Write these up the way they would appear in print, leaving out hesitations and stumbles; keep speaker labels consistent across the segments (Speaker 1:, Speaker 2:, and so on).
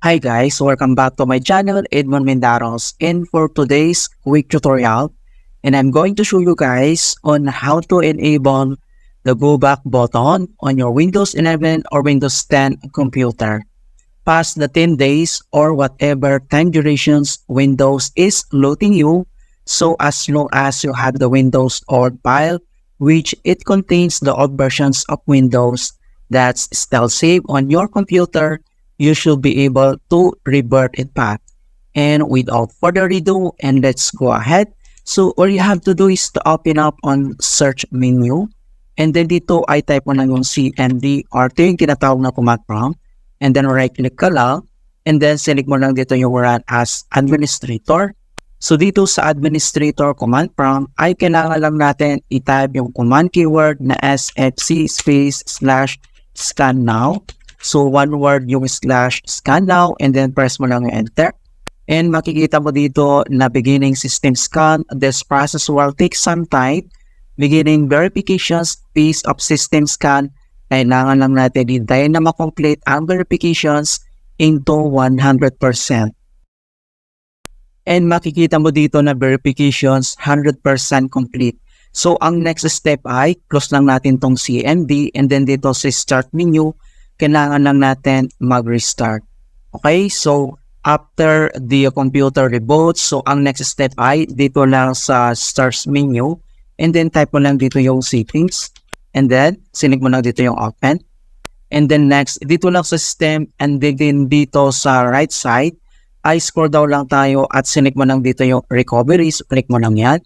Speaker 1: Hi guys, welcome back to my channel, Edmund Mindaros, and for today's quick tutorial, and I'm going to show you guys on how to enable the go back button on your Windows 11 or Windows 10 computer past the 10 days or whatever time durations Windows is loading you, so as long as you have the Windows old file, which it contains the old versions of Windows that's still saved on your computer, you should be able to revert it back. And without further ado, and let's go ahead. So all you have to do is to open up on search menu. And then dito ay type mo lang yung CMD or ito yung tinatawag na command prompt. And then right click ka lang. And then select mo lang dito yung run as administrator. So dito sa administrator command prompt ay kailangan lang natin i-type yung command keyword na sfc /scan now. So one word yung /scan now and then press mo lang yung enter. And makikita mo dito na beginning system scan. This process will take some time. Beginning verifications, phase of system scan. Kailangan lang natin hintayin na makomplete ang verifications into 100%. And makikita mo dito na verifications 100% complete. So ang next step ay close lang natin tong CMD and then dito sa start menu, kailangan lang natin mag-restart. Okay, so after the computer reboots, so ang next step ay dito lang sa start menu and then type mo lang dito yung settings and then select mo lang dito yung open. And then next, dito lang sa system and then dito sa right side, ay scroll down lang tayo at select mo lang dito yung recovery, so click mo lang yan.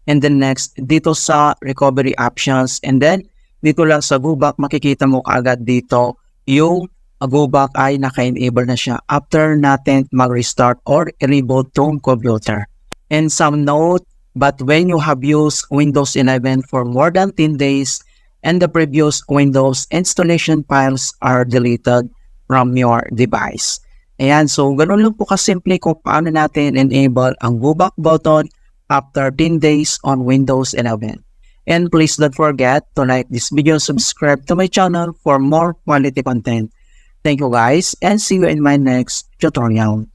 Speaker 1: And then next, dito sa recovery options and then dito lang sa go back, makikita mo agad dito yung go back ay naka-enable na siya after natin mag-restart or reboot tong computer. And some note, but when you have used Windows 11 for more than 10 days and the previous Windows installation files are deleted from your device. Ayan, so ganoon lang po kasimple kung paano natin enable ang go back button after 10 days on Windows 11. And please don't forget to like this video, subscribe to my channel for more quality content. Thank you guys and see you in my next tutorial.